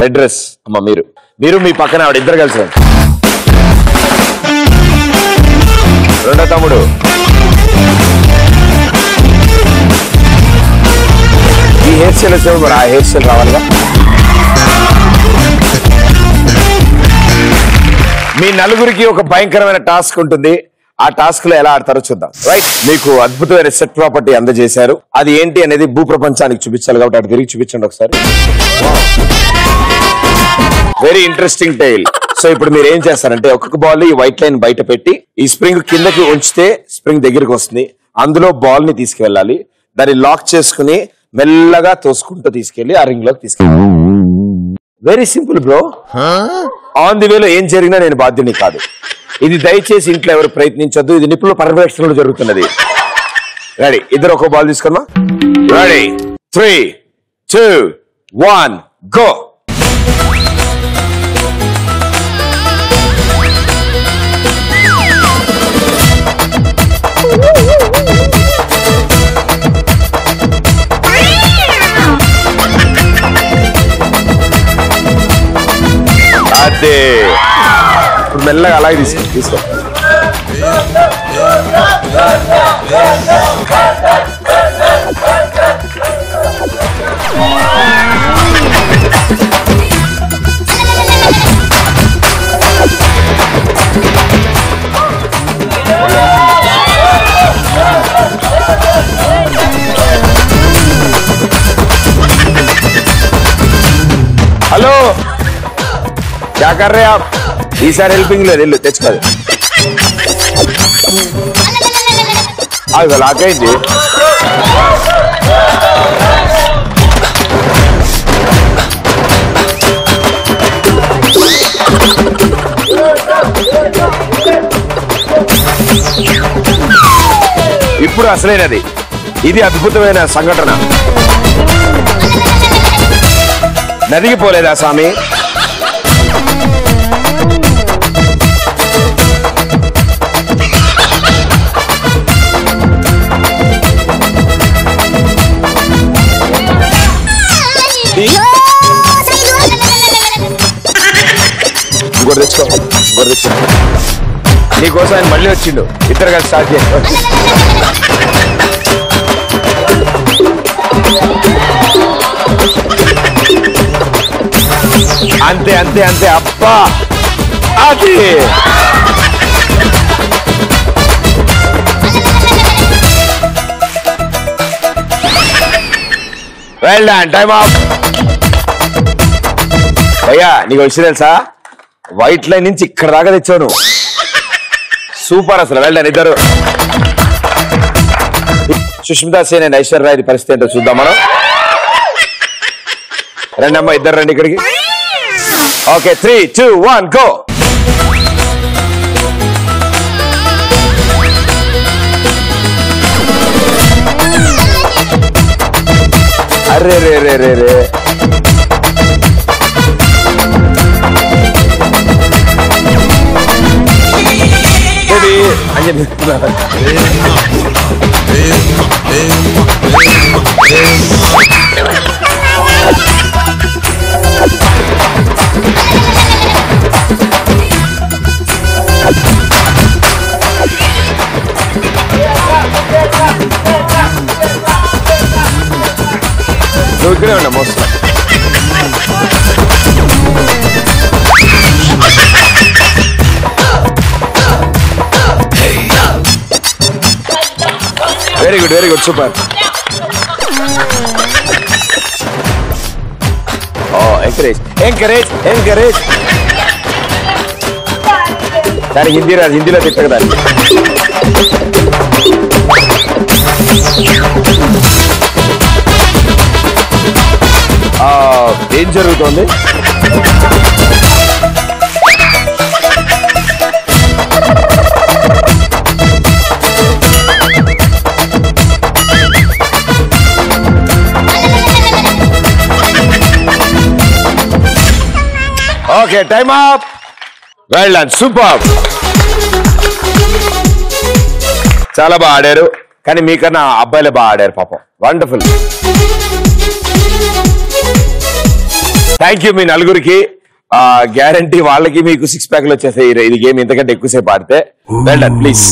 Red dress అమ్మ మీరు మీ పక్కన ఆవిడ ఇద్దరు కలిసి రెండో తమ్ముడు ఈ హెయిర్ స్టైల్ వచ్చే మరి ఆ హెయిర్ స్టైల్ రావాలిగా మీ నలుగురికి ఒక భయంకరమైన టాస్క్ ఉంటుంది ఆ టాస్క్ లో ఎలా ఆడతారో చూద్దాం రైట్ మీకు అద్భుతమైన సెట్ ప్రాపర్టీ అందజేశారు అది ఏంటి అనేది భూ ప్రపంచానికి చూపించాలి కాబట్టి అటు తిరిగి చూపించండి ఒకసారి వెరీ ఇంట్రెస్టింగ్ టైల్ సో ఇప్పుడు మీరు ఏం చేస్తారంటే ఒక్కొక్క బాల్ ఈ వైట్ లైన్ బయట పెట్టి ఈ స్ప్రింగ్ కిందకి ఉంచితే స్ప్రింగ్ దగ్గరికి వస్తుంది అందులో బాల్ ని తీసుకువెళ్ళాలి దాన్ని లాక్ చేసుకుని మెల్లగా తోసుకుంటూ తీసుకెళ్లి ఆ రింగ్ లోకి తీసుకెళ్ళాలి very simple bro on the వేలో ఏం జరిగినా నేను బాధ్యుని కాదు ఇది దయచేసి ఇంట్లో ఎవరు ప్రయత్నించొద్దు ఇది నిపుణుల పర్యవేక్షణలో జరుగుతున్నది రెడీ ఇద్దరు ఒక బాల్ తీసుకున్నా రెడీ 3, 2, 1 గో అదే ఇప్పుడు మెల్లగా అలాగే తీసుకో హలో क्या कर रहे हैं आप ఈసారి హెల్పింగ్ లేదు వెళ్ళు తెచ్చుకోదు అది లాకైంది ఇప్పుడు అసలైనది ఇది అద్భుతమైన సంఘటన నదికి పోలేదా స్వామి నీకోసం ఆయన మళ్ళీ వచ్చిండు ఇద్దరు కలిసి స్టార్ట్ చేయండి అంతే అంతే అంతే అబ్బా అది వెల్ డన్ టైమ్ ఆఫ్ భయ్యా నీకు వచ్చి తెలుసా వైట్ లైన్ నుంచి ఇక్కడ దాకా తెచ్చాను సూపర్ అసలు వెల్ డన్ ఇద్దరు సుష్మితా సేన్ అండ్ ఐశ్వర్య రాయ్ పరిస్థితి ఏంటో చూద్దాం మనం రండి అమ్మా ఇద్దరు రండి ఇక్కడికి ఓకే 3, 2, 1 గో అరే రే రే రే రే నువ్వు ఇక్కడే ఉన్నా మోస్తా వెరీ గుడ్ సూపర్ ఎంకరేజ్ దానికి హిందీ రాదు హిందీలో తిట్టక దాన్ని ఏం జరుగుతోంది okay time up well done super చాలా బాగా ఆడారు కానీ మీకన్నా అబ్బాయిలే బాగా ఆడారు పాపం వండర్ఫుల్ థ్యాంక్ యూ మీ నలుగురికి. గ్యారంటీ వాళ్ళకి మీకు 6 ప్యాక్లు వచ్చేసాయి. ఇది గేమ్ ఇంతకంటే ఎక్కువసేపు ఆడితే. Well done please.